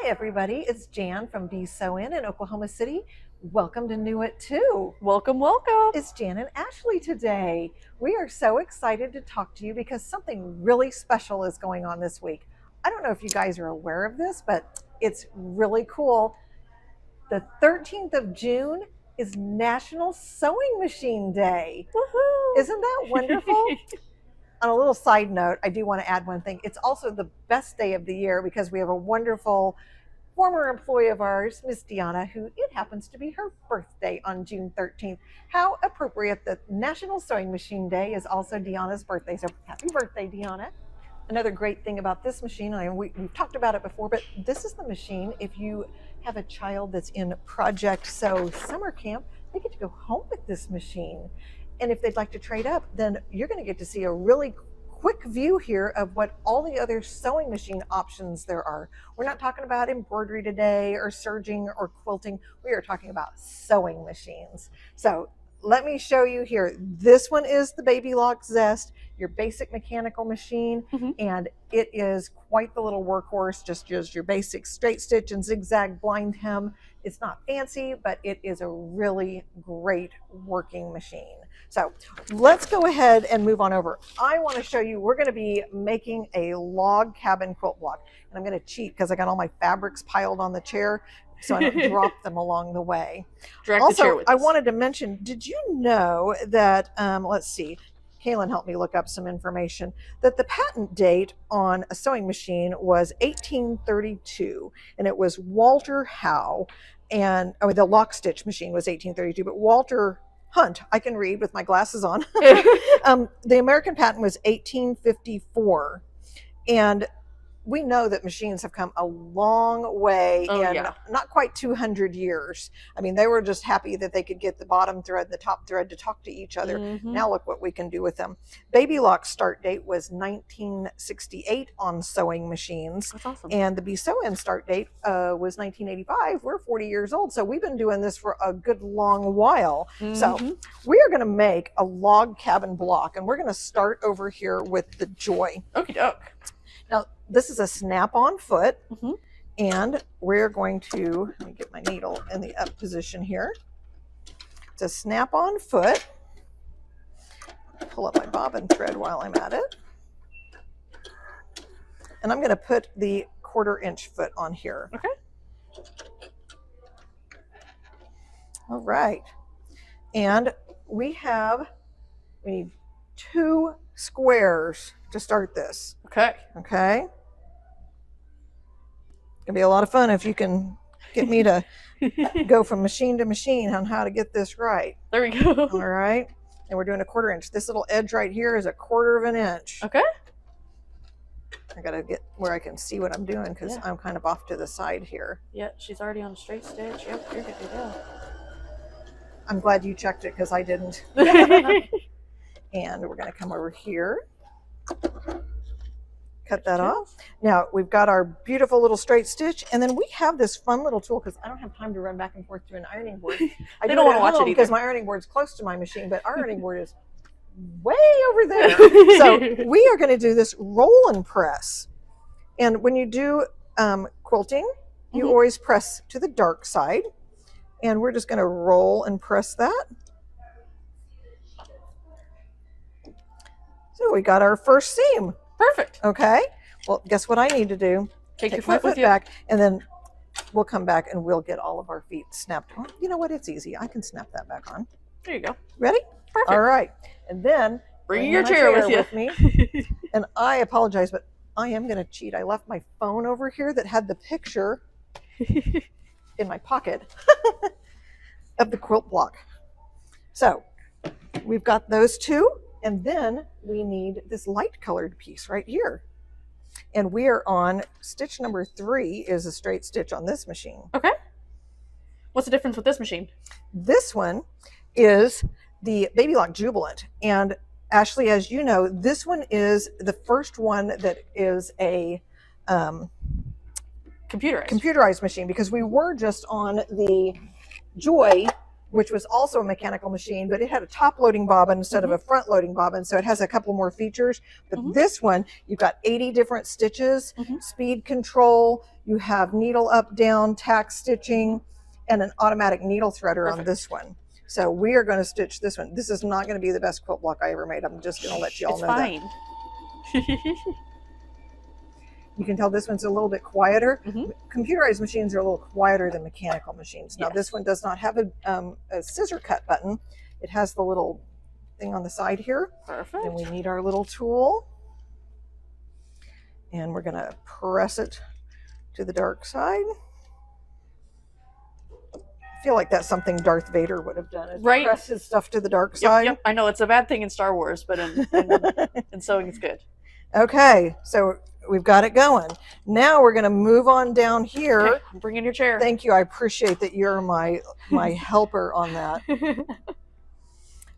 Hi everybody, it's Jan from Be Sew In Oklahoma City. Welcome to New It Too. Welcome, welcome. It's Jan and Ashley today. We are so excited to talk to you because something really special is going on this week. I don't know if you guys are aware of this, but it's really cool. The 13th of June is National Sewing Machine Day. Woohoo! Isn't that wonderful? On a little side note, I do want to add one thing. It's also the best day of the year because we have a wonderful former employee of ours, Miss Deanna, who it happens to be her birthday on June 13th. How appropriate that National Sewing Machine Day is also Deanna's birthday. So happy birthday, Deanna. Another great thing about this machine, we've talked about it before, but this is the machine. If you have a child that's in Project Sew summer camp, they get to go home with this machine. And if they'd like to trade up, then you're going to get to see a really quick view here of what all the other sewing machine options there are. We're not talking about embroidery today or serging or quilting. We are talking about sewing machines. So let me show you here. This one is the Baby Lock Zest, your basic mechanical machine, and it is quite the little workhorse. Just your basic straight stitch and zigzag blind hem. It's not fancy, but it is a really great working machine. So let's go ahead and move on over. I want to show you, we're going to be making a log cabin quilt block. And I'm going to cheat because I got all my fabrics piled on the chair so I don't drop them along the way. Also, I wanted to mention, did you know that, let's see, Kaylin helped me look up some information, that the patent date on a sewing machine was 1832, and it was Walter Howe, and the lock stitch machine was 1832, but Walter Hunt, I can read with my glasses on. The American patent was 1854, and we know that machines have come a long way in not quite 200 years. I mean, they were just happy that they could get the bottom thread, the top thread to talk to each other. Now look what we can do with them. Baby Lock's start date was 1968 on sewing machines. That's awesome. And the Be Sew In start date was 1985. We're 40 years old, so we've been doing this for a good long while. So we are going to make a log cabin block, and we're going to start over here with the Joy. Okie doke. Now, this is a snap-on foot, and we're going to, let me get my needle in the up position here. It's a snap-on foot. Pull up my bobbin thread while I'm at it. And I'm going to put the 1/4 inch foot on here. Okay. All right. And we need 2 squares to start this. Okay. Okay. It's gonna be a lot of fun if you can get me to go from machine to machine on how to get this right. There we go. All right. And we're doing a 1/4 inch. This little edge right here is a 1/4 inch. Okay. I gotta get where I can see what I'm doing because I'm kind of off to the side here. Yeah, she's already on a straight stitch. Yep, you're good to go. I'm glad you checked it because I didn't. And we're gonna come over here. Cut that off. Now we've got our beautiful little straight stitch, and then we have this fun little tool because I don't have time to run back and forth through an ironing board. I don't want to watch it because my ironing board is close to my machine, but our ironing board is way over there. So we are going to do this roll and press. And when you do quilting, you always press to the dark side, and we're just going to roll and press that. So we got our first seam. Perfect. Okay. Well, guess what I need to do? Take your my foot with you. back, and then we'll come back and we'll get all of our feet snapped on. You know what? It's easy. I can snap that back on. There you go. Ready? Perfect. All right. And then bring your chair with me. And I apologize, but I am going to cheat. I left my phone over here that had the picture in my pocket of the quilt block. So we've got those 2. And then we need this light colored piece right here. And we are on stitch number 3 is a straight stitch on this machine. Okay. What's the difference with this machine? This one is the Baby Lock Jubilant. And Ashley, as you know, this one is the first one that is a computerized machine, because we were just on the Joy which was also a mechanical machine, but it had a top loading bobbin instead of a front loading bobbin. So it has a couple more features. But this one, you've got 80 different stitches, speed control, you have needle up, down, tack stitching, and an automatic needle threader on this one. So we are going to stitch this one. This is not going to be the best quilt block I ever made. I'm just going to let you all know fine. that. You can tell this one's a little bit quieter. Computerized machines are a little quieter than mechanical machines. Now this one does not have a scissor cut button. It has the little thing on the side here. Perfect. And we need our little tool. And we're going to press it to the dark side. I feel like that's something Darth Vader would have done, is press his stuff to the dark side. Yep. I know it's a bad thing in Star Wars, but in sewing it's good. Okay, so we've got it going. Now we're going to move on down here. Okay, bring in your chair. Thank you. I appreciate that you're my helper on that.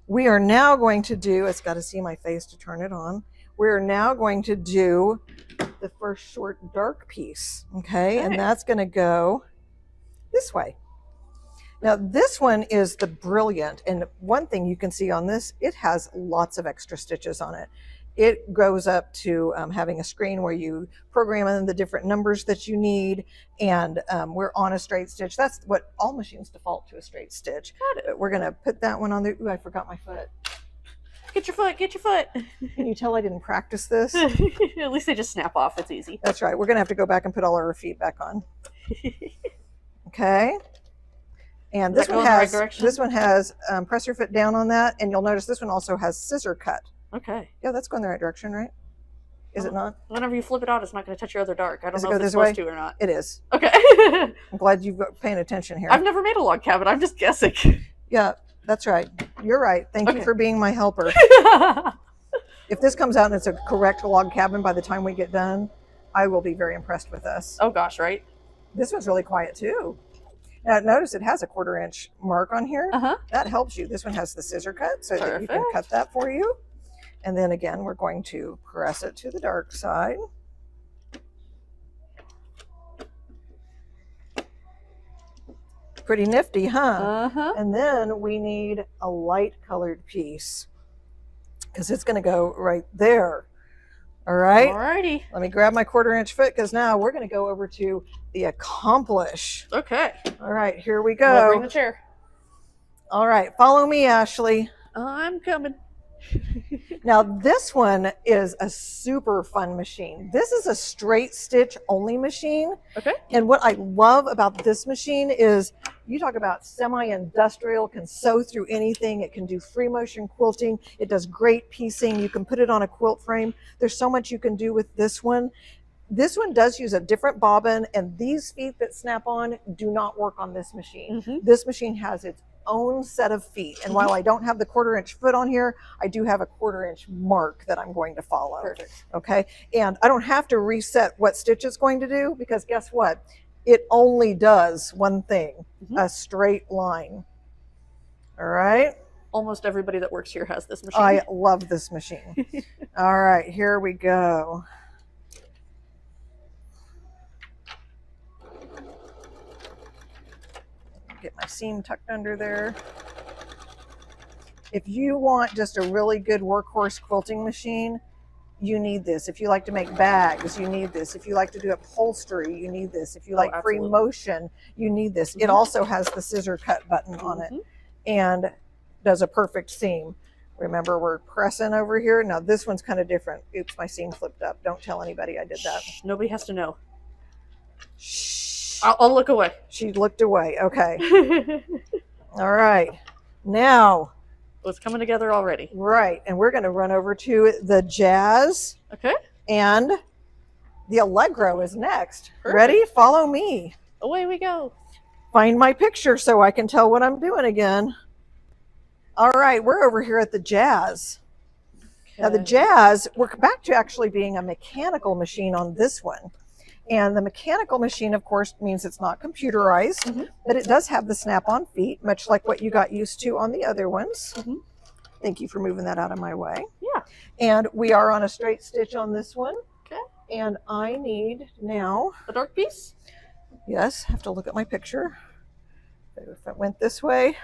We are now going to do, it's got to see my face to turn it on. We're now going to do the first short dark piece. Okay, and that's going to go this way. Now this one is the Brilliant, and one thing you can see on this, it has lots of extra stitches on it. It goes up to having a screen where you program in the different numbers that you need, and we're on a straight stitch. That's what all machines default to, a straight stitch. But we're going to put that one on there. Ooh, I forgot my foot. Get your foot, get your foot. Can you tell I didn't practice this? At least they just snap off. It's easy. That's right. We're going to have to go back and put all our feet back on. Okay. And this one has press your foot down on that, and you'll notice this one also has scissor cut. Okay. Yeah, that's going the right direction, right? Is it not? Whenever you flip it out, it's not going to touch your other dark. I don't know if it's supposed to or not. It is. Okay. I'm glad you're paying attention here. I've never made a log cabin. I'm just guessing. Yeah, that's right. You're right. Thank you for being my helper. If this comes out and it's a correct log cabin by the time we get done, I will be very impressed with us. Oh gosh, right? This one's really quiet too. Now notice it has a 1/4 inch mark on here. That helps you. This one has the scissor cut so that you can cut that for you. And then again, we're going to press it to the dark side. Pretty nifty, huh? And then we need a light colored piece because it's going to go right there. All right. Alrighty. Let me grab my 1/4 inch foot because now we're going to go over to the Accomplish. Okay. All right, here we go. I'll bring the chair. All right, follow me, Ashley. I'm coming. Now this one is a super fun machine. This is a straight stitch only machine. Okay. And what I love about this machine is, you talk about semi-industrial, can sew through anything. It can do free motion quilting. It does great piecing. You can put it on a quilt frame. There's so much you can do with this one. This one does use a different bobbin, and these feet that snap on do not work on this machine. This machine has its own set of feet, and while I don't have the 1/4 inch foot on here, I do have a 1/4 inch mark that I'm going to follow. Perfect. Okay, and I don't have to reset what stitch it's going to do, because guess what, it only does one thing, a straight line. All right, almost everybody that works here has this machine. I love this machine. All right, here we go. Get my seam tucked under there. If you want just a really good workhorse quilting machine, you need this. If you like to make bags, you need this. If you like to do upholstery, you need this. If you like free motion, you need this. It also has the scissor cut button on it and does a perfect seam. Remember, we're pressing over here. Now this one's kind of different. Oops, my seam flipped up. Don't tell anybody I did that. Nobody has to know. Shh. I'll look away. She looked away. Okay. All right. Now. It's coming together already. Right. And we're going to run over to the Jazz. Okay. And the Allegro is next. Perfect. Ready? Follow me. Away we go. Find my picture so I can tell what I'm doing again. All right. We're over here at the Jazz. Okay. Now the Jazz, we're back to actually being a mechanical machine on this one. And the mechanical machine, of course, means it's not computerized, but it does have the snap-on feet, much like what you got used to on the other ones. Thank you for moving that out of my way. Yeah. And we are on a straight stitch on this one. Okay. And I need now... the dark piece? Yes, have to look at my picture. If it went this way.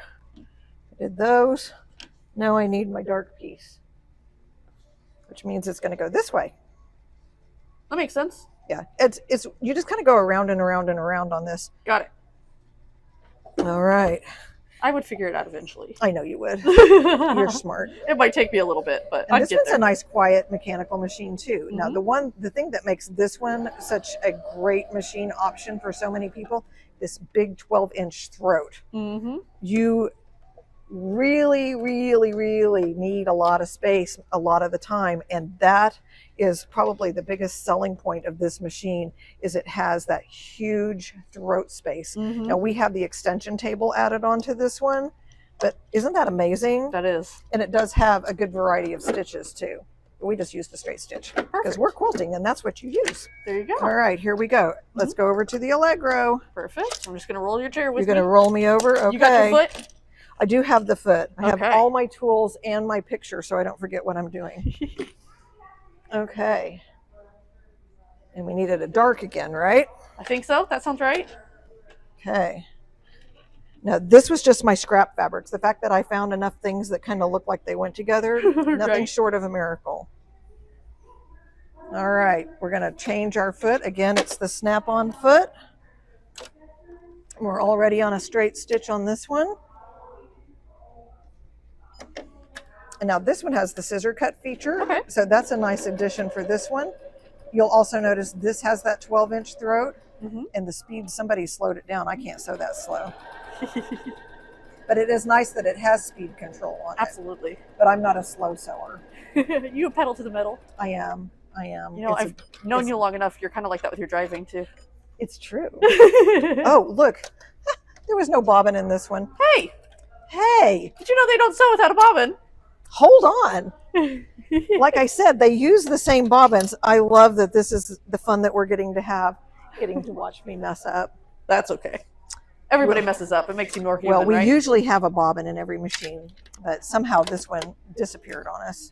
Did those. Now I need my dark piece, which means it's going to go this way. That makes sense. Yeah, it's you just kind of go around and around and around on this. Got it. All right. I would figure it out eventually. I know you would. You're smart. It might take me a little bit, but And I'd this get one's there. a nice, quiet mechanical machine too. Now, Mhm. the thing that makes this one such a great machine option for so many people, this big 12-inch throat. Mm-hmm. You really, really, really need a lot of space a lot of the time, and that is probably the biggest selling point of this machine. Is it has that huge throat space. Mm-hmm. Now we have the extension table added onto this one, but isn't that amazing? That is. And it does have a good variety of stitches too. We just used a straight stitch because Perfect. we're quilting and that's what you use. There you go. All right, here we go. Let's go over to the Allegro. Perfect. I'm just going to roll your chair with You're going to me. roll me over? Okay. You got your foot? I do have the foot. I have Okay. all my tools and my picture so I don't forget what I'm doing. Okay. And we needed a dark again, right? I think so. That sounds right. Okay. Now, this was just my scrap fabrics. The fact that I found enough things that kind of look like they went together, nothing Right. short of a miracle. All right, we're going to change our foot. Again, it's the snap-on foot. We're already on a straight stitch on this one. And now this one has the scissor cut feature. Okay. So that's a nice addition for this one. You'll also notice this has that 12-inch throat. Mhm. And the speed, somebody slowed it down. I can't sew that slow. But it is nice that it has speed control on it. Absolutely. But I'm not a slow sewer. You a pedal to the metal. I am. You know, It's I've known it's- you long enough. You're kind of like that with your driving too. It's true. Oh. Oh, look. There was no bobbin in this one. Hey, Hey, did you know they don't sew without a bobbin? hold on. Like I said, they use the same bobbins. I love that this is the fun that we're getting to watch me mess up. That's okay. Everybody messes up. It makes you more human, Well, we right? usually have a bobbin in every machine, but somehow this one disappeared on us.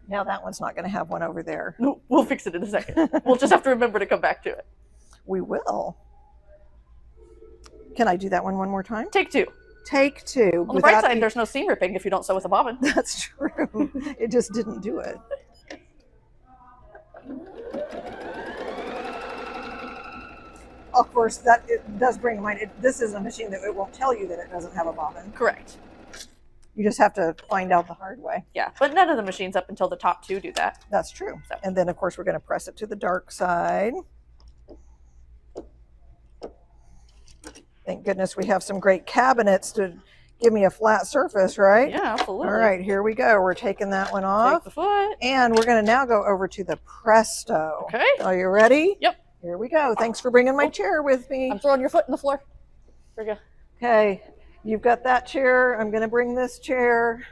Now that one's not going to have one over there. No, we'll fix it in a second. We'll just have to remember to come back to it. We will. Can I do that one more time? Take two. Take two. On the bright side, there's no seam ripping if you don't sew with a bobbin. That's true. It just didn't do it. Of course, that it does bring to mind, this is a machine that it won't tell you that it doesn't have a bobbin. Correct. You just have to find out the hard way. Yeah, but none of the machines up until the top two do that. That's true. So. And then, of course, we're going to press it to the dark side. Thank goodness we have some great cabinets to give me a flat surface, right? Yeah, absolutely. All right, here we go. We're taking that one Take off. the foot. And we're going to now go over to the Presto. Okay. Are you ready? Yep. Here we go. Thanks for bringing my chair with me. I'm throwing your foot in the floor. There you go. Okay, you've got that chair. I'm going to bring this chair.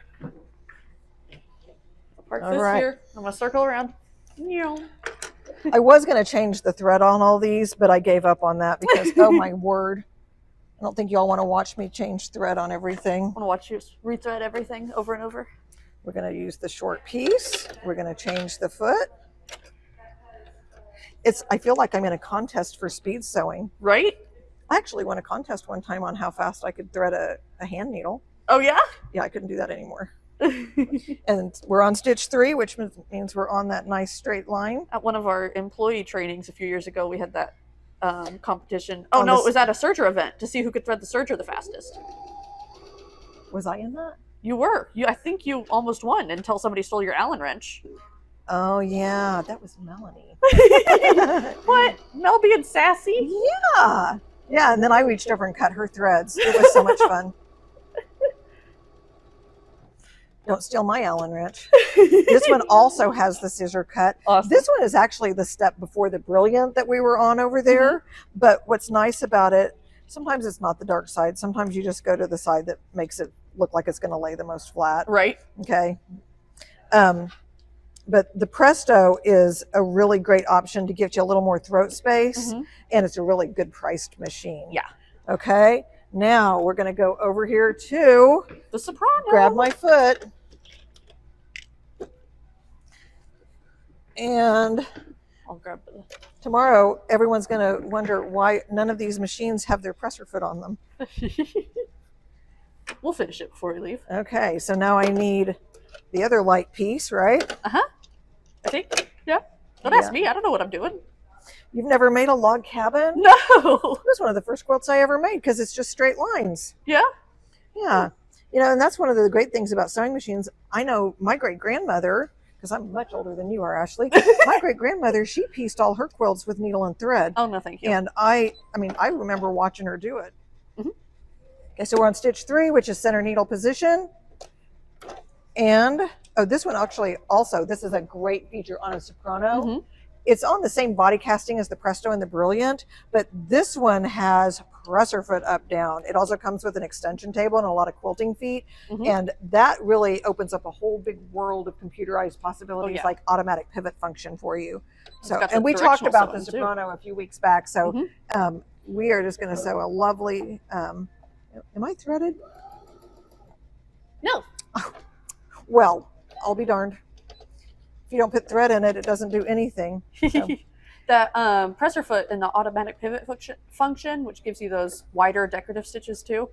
Park All this right. here. I'm going to circle around. Meow. I was going to change the thread on all these, but I gave up on that because, oh my word. I don't think y'all want to watch me change thread on everything. I want to watch you rethread everything over and over. We're going to use the short piece. We're going to change the foot. I feel like I'm in a contest for speed sewing. Right? I actually won a contest one time on how fast I could thread a hand needle. Oh, yeah? Yeah, I couldn't do that anymore. And we're on stitch 3, which means we're on that nice straight line. At one of our employee trainings a few years ago, we had that competition. Oh, On no, this- it was at a serger event to see who could thread the serger the fastest. Was I in that? You were. I think you almost won until somebody stole your Allen wrench. Oh, yeah, that was Melanie. What? Mel being sassy? Yeah. Yeah, and then I reached over and cut her threads. It was so much fun. Don't steal my Allen wrench. This one also has the scissor cut. Awesome. This one is actually the step before the Brilliant that we were on over there. But what's nice about it, sometimes it's not the dark side. Sometimes you just go to the side that makes it look like it's going to lay the most flat. Right. Okay. But the Presto is a really great option to give you a little more throat space. Mhm. And it's a really good priced machine. Yeah. Okay. Now we're going to go over here to The soprano. grab my foot. And I'll grab the... tomorrow, everyone's going to wonder why none of these machines have their presser foot on them. We'll finish it before we leave. Okay, so now I need the other light piece, right? I think. Yeah. Don't ask me. I don't know what I'm doing. You've never made a log cabin? No. It was one of the first quilts I ever made because it's just straight lines. Yeah. Yeah. You know, and that's one of the great things about sewing machines. I know my great-grandmother, because I'm much older than you are, Ashley. My great-grandmother, she pieced all her quilts with needle and thread. Oh, no, thank you. And I remember watching her do it. Okay, so we're on stitch 3, which is center needle position. And, oh, this one actually also, this is a great feature on a Soprano. It's on the same body casting as the Presto and the Brilliant, but this one has presser foot up down. It also comes with an extension table and a lot of quilting feet. And that really opens up a whole big world of computerized possibilities, like automatic pivot function for you. So, and we talked about the Soprano a few weeks back. So we are just going to sew a lovely, am I threaded? No. Well, I'll be darned. If you don't put thread in it, it doesn't do anything. So. The presser foot and the automatic pivot function, which gives you those wider decorative stitches too.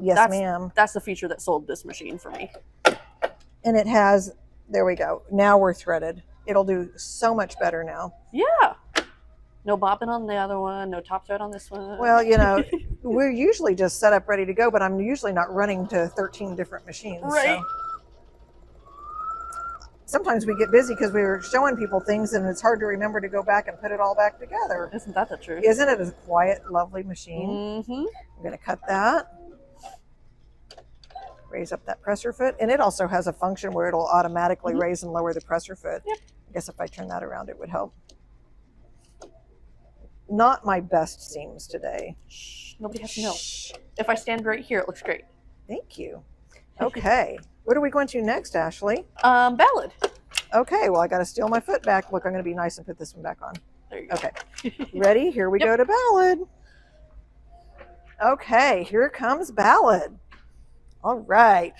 Yes, ma'am. That's the feature that sold this machine for me. And it has, there we go. Now we're threaded. It'll do so much better now. Yeah. No bobbing on the other one, no top thread on this one. Well, you know, we're usually just set up ready to go, but I'm usually not running to 13 different machines. Right. So. Sometimes we get busy because we were showing people things and it's hard to remember to go back and put it all back together. Isn't that the truth? Isn't it a quiet, lovely machine? I'm going to cut that. Raise up that presser foot. And it also has a function where it'll automatically raise and lower the presser foot. Yep. I guess if I turn that around, it would help. Not my best seams today. Shh, nobody has to know. If I stand right here, it looks great. Thank you. Okay. What are we going to next, Ashley? Ballad. Okay, well, I got to steal my foot back. Look, I'm going to be nice and put this one back on. There you go. Okay. Ready? Here we go to ballad. Okay, here comes ballad. All right.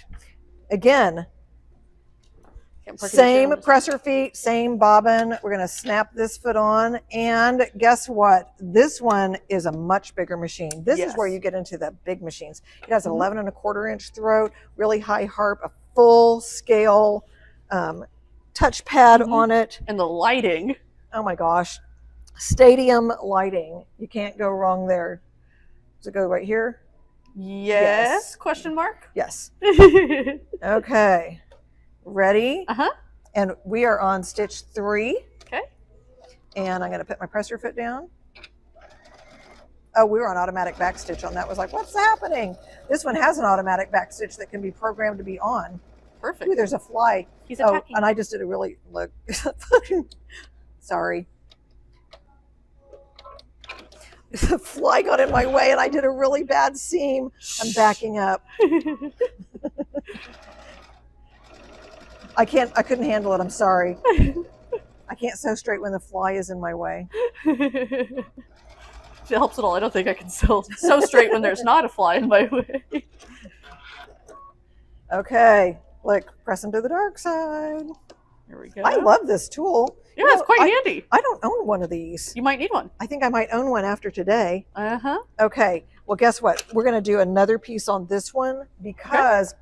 Again, same presser feet, same bobbin. We're going to snap this foot on. And guess what? This one is a much bigger machine. This is where you get into the big machines. It has an 11 1/4 inch throat, really high harp, a full scale touchpad on it. And the lighting. Oh my gosh. Stadium lighting. You can't go wrong there. Does it go right here? Yes. Question mark? Yes. Okay. Ready? And we are on stitch 3. Okay. And I'm going to put my presser foot down. Oh, we were on automatic back stitch on that. Was like, what's happening? This one has an automatic back stitch that can be programmed to be on. Perfect. Ooh, there's a fly. He's attacking. And I just did a really, look. Sorry. The fly got in my way and I did a really bad seam. I'm backing up. I couldn't handle it. I'm sorry. I can't sew straight when the fly is in my way. If it helps at all, I don't think I can sew straight when there's not a fly in my way. Okay. Look, press into the dark side. Here we go. I love this tool. Yeah, it's quite handy. I don't own one of these. You might need one. I think I might own one after today. Okay. Well, guess what? We're going to do another piece on this one because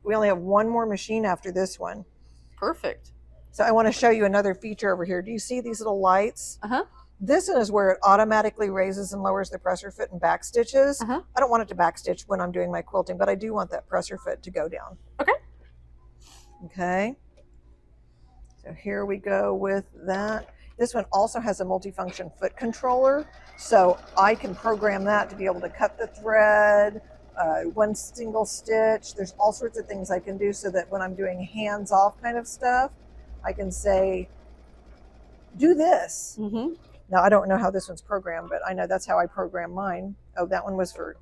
we only have one more machine after this one. Perfect. So I want to show you another feature over here. Do you see these little lights? This one is where it automatically raises and lowers the presser foot and back stitches. I don't want it to back stitch when I'm doing my quilting, but I do want that presser foot to go down. Okay. So here we go with that. This one also has a multifunction foot controller. So I can program that to be able to cut the thread, one single stitch. There's all sorts of things I can do so that when I'm doing hands-off kind of stuff, I can say, do this. Now, I don't know how this one's programmed, but I know that's how I program mine. Oh, that one was for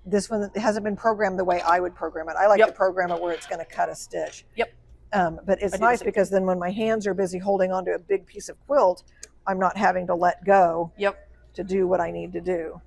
this one. It hasn't been programmed the way I would program it. I like to program it where it's going to cut a stitch. But it's nice because then when my hands are busy holding onto a big piece of quilt, I'm not having to let go to do what I need to do.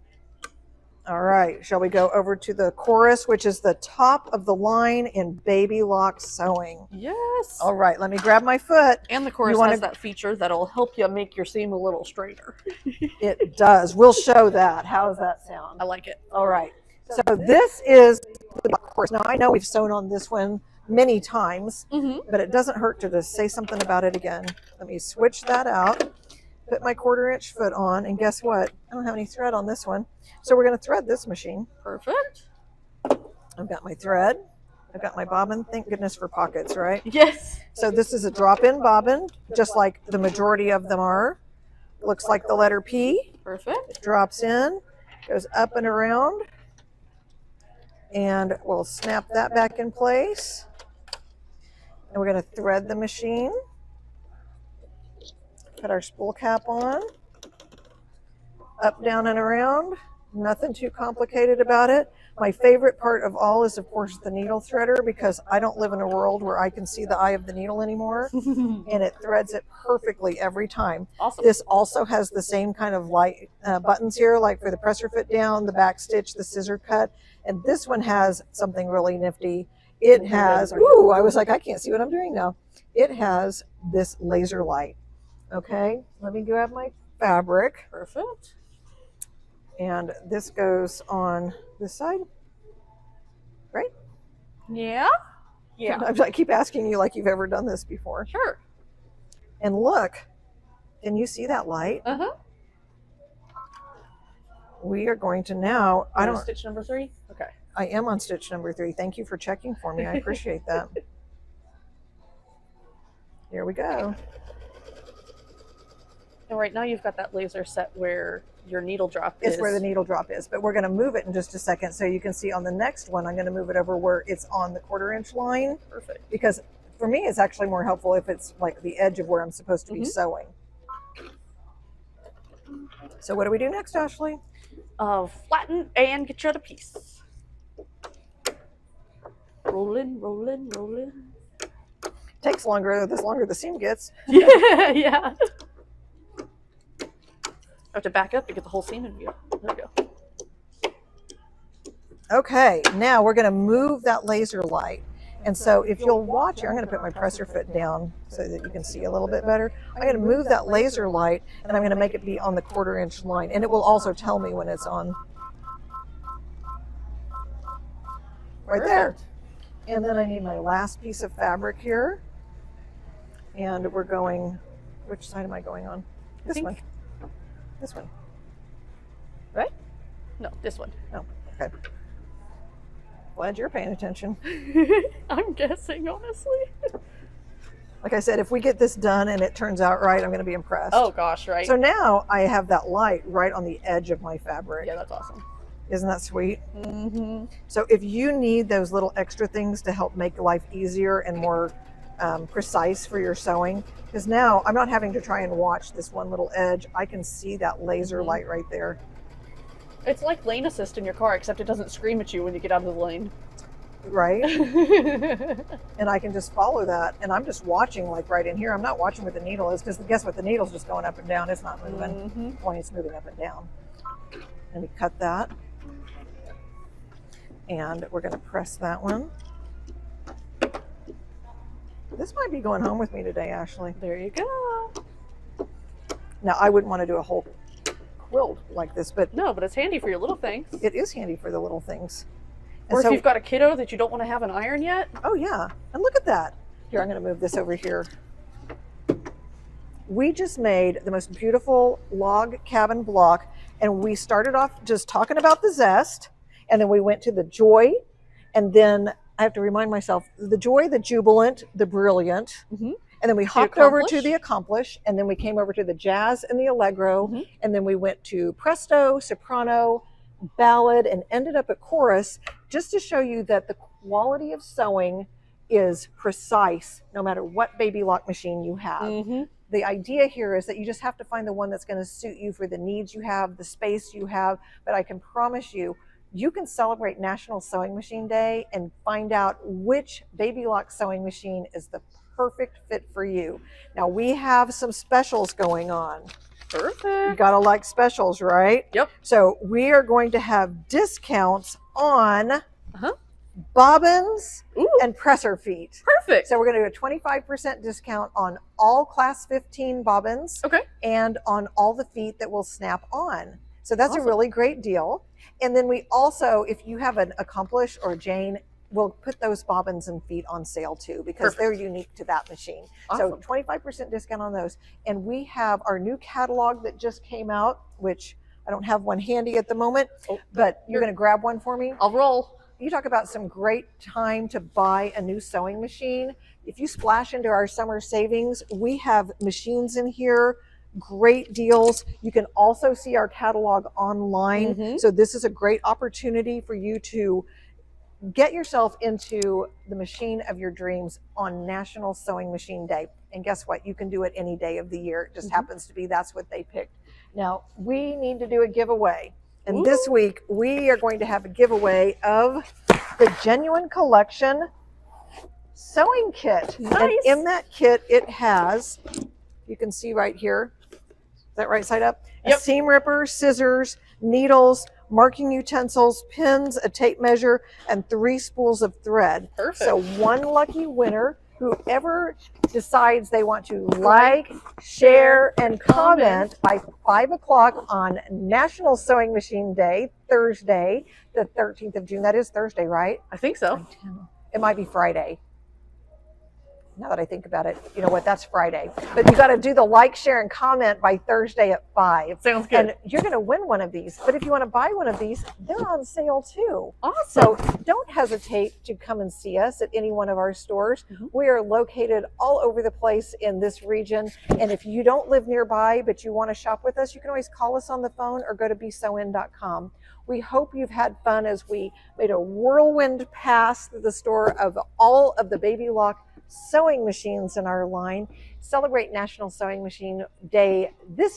All right, shall we go over to the chorus, which is the top of the line in Baby Lock Sewing? Yes. All right, let me grab my foot. And the chorus has that feature that'll help you make your seam a little straighter. It does. We'll show that. How does that sound? I like it. All right. So this is, of course, now I know we've sewn on this one many times, but it doesn't hurt to just say something about it again. Let me switch that out, put my 1/4" foot on, and guess what? I don't have any thread on this one. So we're going to thread this machine. Perfect. I've got my thread. I've got my bobbin. Thank goodness for pockets, right? Yes. So this is a drop-in bobbin, just like the majority of them are. Looks like the letter P. Perfect. It drops in, goes up and around, and we'll snap that back in place. And we're going to thread the machine. Put our spool cap on. Up, down, and around. Nothing too complicated about it. My favorite part of all is, of course, the needle threader, because I don't live in a world where I can see the eye of the needle anymore, and it threads it perfectly every time. Awesome. This also has the same kind of light buttons here, like for the presser foot down, the back stitch, the scissor cut, and this one has something really nifty. It has, ooh, I was like, I can't see what I'm doing now. It has this laser light. Okay, let me grab my fabric. Perfect. And this goes on this side, right? Yeah. Yeah. Sometimes I keep asking you like you've ever done this before. Sure. And look, can you see that light? Uh-huh. We are going to now, I don't, Stitch number 3? Okay. I am on stitch number 3. Thank you for checking for me. I appreciate that. Here we go. And right now you've got that laser set where your needle drop is. It's where the needle drop is, but we're going to move it in just a second so you can see on the next one. I'm going to move it over where it's on the 1/4" line. Perfect. Because for me, it's actually more helpful if it's like the edge of where I'm supposed to be sewing. So what do we do next, Ashley? Flatten and get you out a piece. Rolling, rolling, rolling. Takes longer, the longer the seam gets. Yeah, yeah. I have to back up to get the whole seam in view. There we go. Okay, now we're going to move that laser light. And so if you'll watch here, I'm going to put my presser foot down so that you can see a little bit better. I'm going to move that laser light, and I'm going to make it be on the 1/4" line. And it will also tell me when it's on. Right there. And then I need my last piece of fabric here. And we're going, which side am I going on? This one. This one. Right? No, this one. Oh, okay. Glad you're paying attention. I'm guessing, honestly. Like I said, if we get this done and it turns out right, I'm going to be impressed. Oh gosh, right? So now I have that light right on the edge of my fabric. Yeah, that's awesome. Isn't that sweet? Mm-hmm. So if you need those little extra things to help make life easier and more precise for your sewing, because now I'm not having to try and watch this one little edge. I can see that laser light right there. It's like lane assist in your car, except it doesn't scream at you when you get out of the lane. Right? And I can just follow that. And I'm just watching like right in here. I'm not watching where the needle is, because guess what? The needle's just going up and down. It's not moving. Only it's moving up and down. Let me cut that. And we're going to press that one. This might be going home with me today, Ashley. There you go. Now, I wouldn't want to do a whole quilt like this, but No, but it's handy for your little things. it is handy for the little things. And Or so, if you've got a kiddo that you don't want to have an iron yet. oh yeah, and look at that. Here, I'm going to move this over here. We just made the most beautiful log cabin block, and we started off just talking about the zest, and then we went to the joy, and then I have to remind myself, the joy, the jubilant, the brilliant, and then we hopped over to the accomplish, and then we came over to the jazz and the allegro, and then we went to presto, soprano, ballad, and ended up at chorus, just to show you that the quality of sewing is precise no matter what baby lock machine you have. The idea here is that you just have to find the one that's going to suit you for the needs you have, the space you have. But I can promise you, you can celebrate National Sewing Machine Day and find out which baby lock sewing machine is the perfect fit for you. Now, we have some specials going on. Perfect. You gotta like specials, right? Yep. So we are going to have discounts on bobbins and presser feet. Perfect. So we're going to do a 25% discount on all class 15 bobbins Okay. and on all the feet that will snap on. So that's a really great deal. And then we also, if you have an Accomplish or a Jane, we'll put those bobbins and feet on sale too, because they're unique to that machine. Awesome. So 25% discount on those. And we have our new catalog that just came out, which I don't have one handy at the moment, but you're going to grab one for me? I'll roll. You talk about some great time to buy a new sewing machine. If you splash into our summer savings, we have machines in here, great deals. You can also see our catalog online. So this is a great opportunity for you to get yourself into the machine of your dreams on National Sewing Machine Day. And guess what? You can do it any day of the year. It just happens to be that's what they picked. Now, we need to do a giveaway. And this week, we are going to have a giveaway of the Genuine Collection sewing kit. Nice. And in that kit, it has, you can see right here, is that right side up? Yep. A seam ripper, scissors, needles, marking utensils, pins, a tape measure, and 3 spools of thread. Perfect. So one lucky winner, whoever decides they want to like, share, and comment by 5 o'clock on National Sewing Machine Day, Thursday, the 13th of June. That is Thursday, right? I think so. It might be Friday. Now that I think about it, you know what? That's Friday. But you got to do the like, share, and comment by Thursday at 5. Sounds good. And you're going to win one of these. But if you want to buy one of these, they're on sale too. Awesome. So don't hesitate to come and see us at any one of our stores. We are located all over the place in this region. And if you don't live nearby, but you want to shop with us, you can always call us on the phone or go to besewin.com. We hope you've had fun as we made a whirlwind pass through the store of all of the Baby Lock sewing machines in our line. Celebrate National Sewing Machine Day this